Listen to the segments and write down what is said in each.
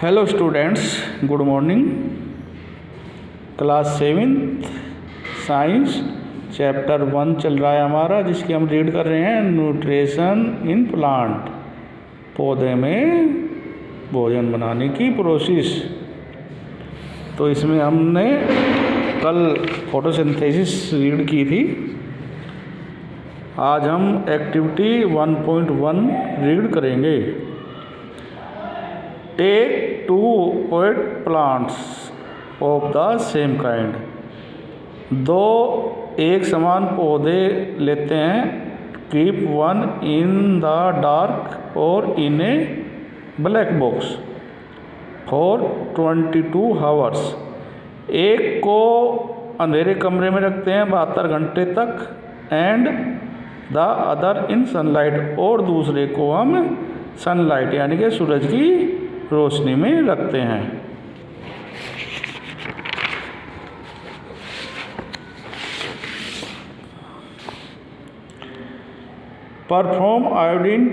Hello students, good morning. Class 7th science chapter 1 चल रहा है हमारा, जिसकी हम रीड कर रहे हैं न्यूट्रिशन इन प्लांट, पौधे में भोजन बनाने की प्रोसेस। तो इसमें हमने कल फोटोसिंथेसिस रीड की थी। आज हम एक्टिविटी 1.1 रीड करेंगे। Take 2 pot plants of the same kind. दो एक समान पौधे लेते हैं। Keep one in the dark और in a black box for 22 hours. एक को अंधेरे कमरे में रखते हैं 72 घंटे तक, and the other in sunlight, और दूसरे को हम सनलाइट यानी कि सूरज की रोशनी में रखते हैं। Perform iodine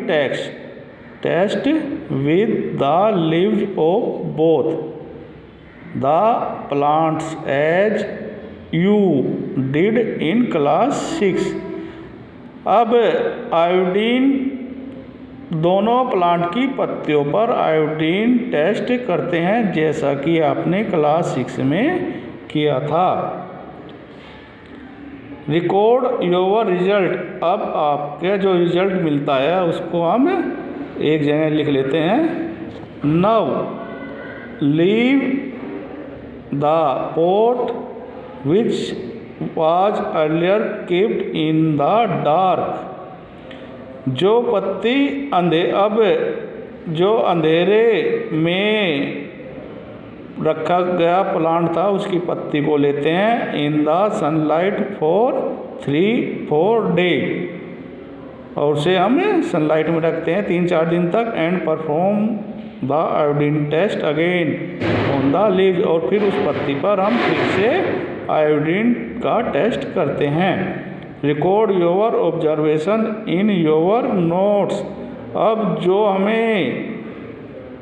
test with the leaves of both the plants as you did in class 6। अब आयोडीन दोनों प्लांट की पत्तियों पर आयोडीन टेस्ट करते हैं, जैसा कि आपने क्लास 6 में किया था। Record your result. अब आपके जो रिजल्ट मिलता है उसको हम एक जगह लिख लेते हैं। Now leave the pot which was earlier keeped in the dark. जो पत्ती जो अंधेरे में रखा गया प्लांट था, उसकी पत्ती को लेते हैं in the sunlight for 3-4 day, और उसे हम सनलाइट में रखते हैं 3-4 दिन तक। And perform the iodine test again on the leaves, और फिर उस पत्ती पर हम फिर से आयोडीन का टेस्ट करते हैं। Record your observation in your notes. अब जो हमें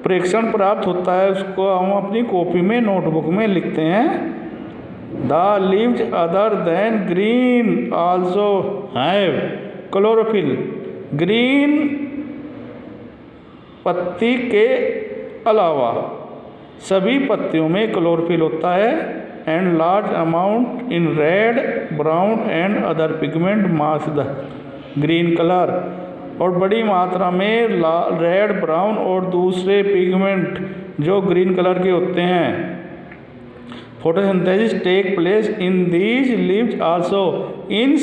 प्रेक्षण प्राप्त होता है उसको हम अपनी कॉपी में, नोटबुक में लिखते हैं। The leaves other than green also have chlorophyll. Green पत्ती के अलावा सभी पत्तियों में क्लोरोफिल होता है। And large amount in red, brown and other pigment marks the green colour. और बड़ी मात्रा में रेड, ब्राउन और दूसरे पिगमेंट जो ग्रीन कलर के होते हैं। Photosynthesis take place in these leaves also. इन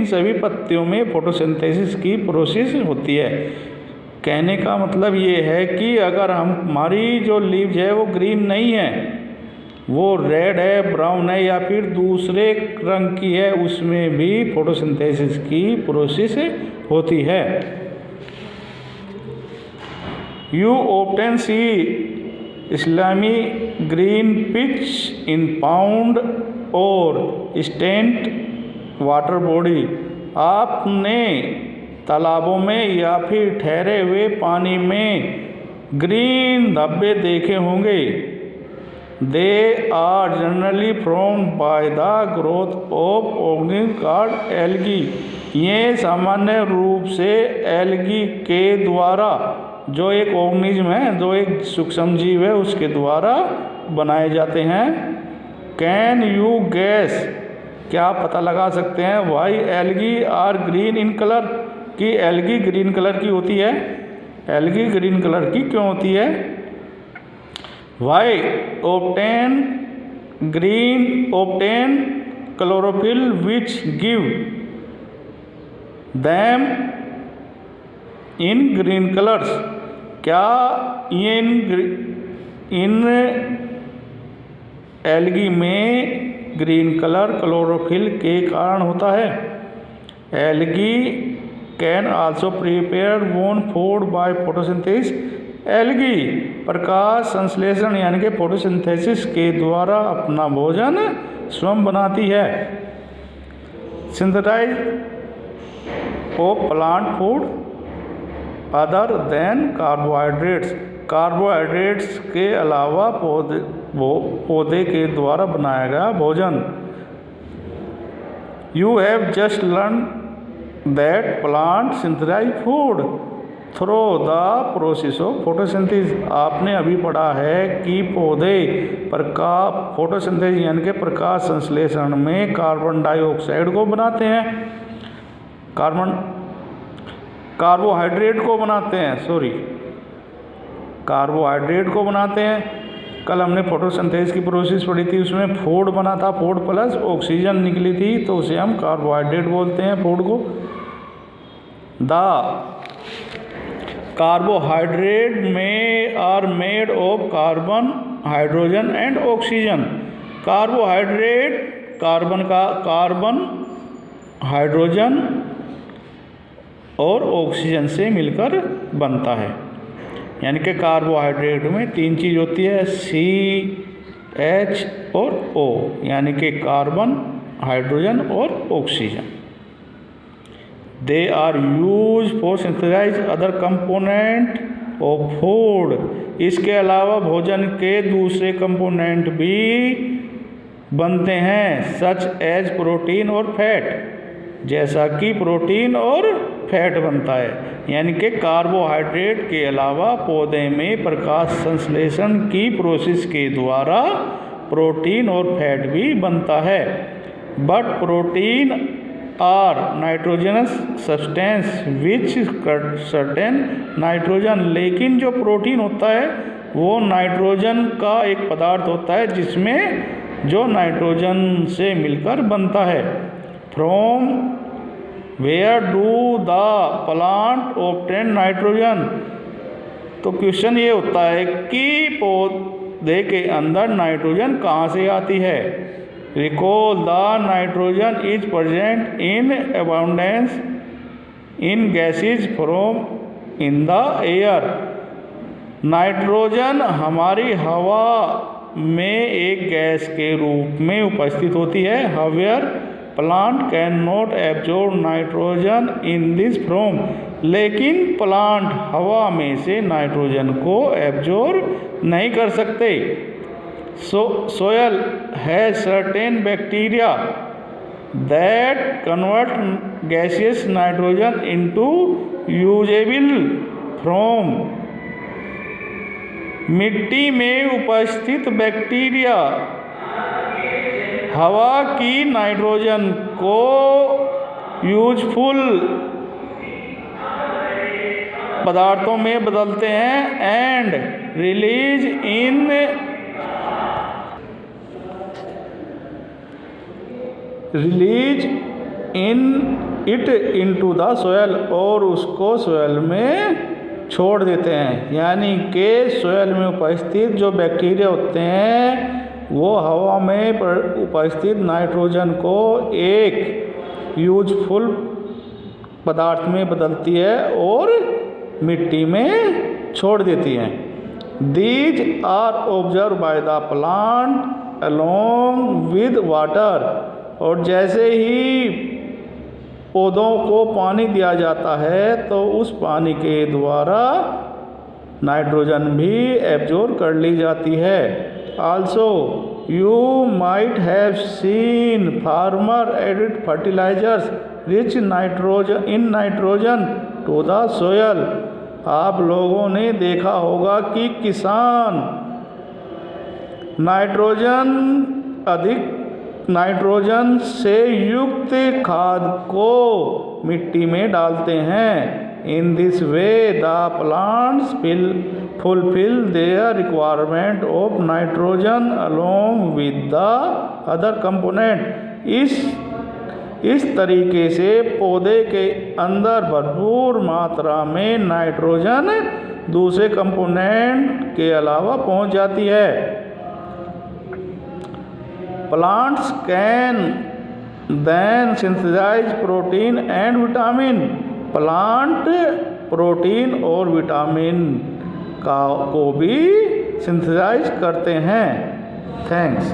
सभी पत्तियों में फोटोसिंथेसिस की प्रोसेस होती है। कहने का मतलब ये है कि अगर हमारी जो लीव्स है वो ग्रीन नहीं है, वो रेड है, ब्राउन है, या फिर दूसरे रंग की है, उसमें भी फोटोसिंथेसिस की प्रोसेस होती है। You often see slimy green patch in pond or stagnant water body. आपने तालाबों में या फिर ठहरे हुए पानी में ग्रीन धब्बे देखे होंगे। They are generally formed by the growth of organism called algae. ये सामान्य रूप से एल्गी के द्वारा, जो एक ऑर्गेनिज्म है, जो एक सूक्ष्म जीव है, उसके द्वारा बनाए जाते हैं। कैन यू गैस, क्या पता लगा सकते हैं why algae are green in colour, कि एल्गी ग्रीन कलर की होती है? एल्गी ग्रीन कलर की क्यों होती है? Why obtain chlorophyll which give them in green colors। क्या ये इन एल्गी में ग्रीन कलर क्लोरोफिल के कारण होता है? Algae can also prepare own food by photosynthesis. Algae प्रकाश संश्लेषण यानी कि फोटोसिंथेसिस के द्वारा अपना भोजन स्वयं बनाती है। Synthesise of plant food other than carbohydrates, carbohydrates के अलावा पौधे के द्वारा बनाया गया भोजन। You have just learn that plant synthesise food through the process of photosynthesis, आपने अभी पढ़ा है कि पौधे फोटोसिंथेसिस यानी कि प्रकाश संश्लेषण में कार्बन डाइऑक्साइड को बनाते हैं, कार्बोहाइड्रेट को बनाते हैं। कल हमने फोटोसिंथेसिस की प्रोसेस पढ़ी थी, उसमें फूड बना था, फूड प्लस ऑक्सीजन निकली थी, तो उसे हम कार्बोहाइड्रेट बोलते हैं फूड को। द कार्बोहाइड्रेट में are made of carbon, hydrogen and oxygen. Carbohydrate carbon, hydrogen और ऑक्सीजन से मिलकर बनता है। यानी कि कार्बोहाइड्रेट में 3 चीज़ होती है, CH और O, यानी कि कार्बन, हाइड्रोजन और oxygen. They are use for synthesize other component of food, इसके अलावा भोजन के दूसरे कंपोनेंट भी बनते हैं, सच एज प्रोटीन और फैट, जैसा कि प्रोटीन और फैट बनता है। यानी कि कार्बोहाइड्रेट के अलावा पौधे में प्रकाश संश्लेषण की प्रोसेस के द्वारा प्रोटीन और फैट भी बनता है। But protein are nitrogenous substance which certain nitrogen, लेकिन जो प्रोटीन होता है वो नाइट्रोजन का एक पदार्थ होता है जिसमें जो नाइट्रोजन से मिलकर बनता है। From where do the plant obtain nitrogen, तो क्वेश्चन ये होता है कि पौधे के अंदर नाइट्रोजन कहाँ से आती है। Recall the nitrogen is present in abundance in gases from in the air, nitrogen हमारी हवा में एक गैस के रूप में उपस्थित होती है। However plant can not absorb nitrogen in this form, लेकिन प्लांट हवा में से नाइट्रोजन को एब्जॉर्ब नहीं कर सकते। Soil has certain bacteria that convert gaseous nitrogen into usable form, मिट्टी में उपस्थित बैक्टीरिया हवा की नाइट्रोजन को यूजफुल पदार्थों में बदलते हैं and release in it into the soil, और उसको सोयल में छोड़ देते हैं। यानी कि सोयल में उपस्थित जो बैक्टीरिया होते हैं वो हवा में उपस्थित नाइट्रोजन को एक यूजफुल पदार्थ में बदलती है और मिट्टी में छोड़ देती हैं। These are observe by the plant along with water, और जैसे ही पौधों को पानी दिया जाता है तो उस पानी के द्वारा नाइट्रोजन भी एब्जॉर्ब कर ली जाती है। Also you might have seen farmer added fertilizers rich nitrogen to the soil, आप लोगों ने देखा होगा कि किसान अधिक नाइट्रोजन से युक्त खाद को मिट्टी में डालते हैं। In this way the plants fulfil their requirement of nitrogen along with the other component. इस तरीके से पौधे के अंदर भरपूर मात्रा में नाइट्रोजन दूसरे कंपोनेंट के अलावा पहुंच जाती है। Plants can then synthesize protein and vitamin, plant protein और विटामिन को भी सिंथेसाइज करते हैं। थैंक्स।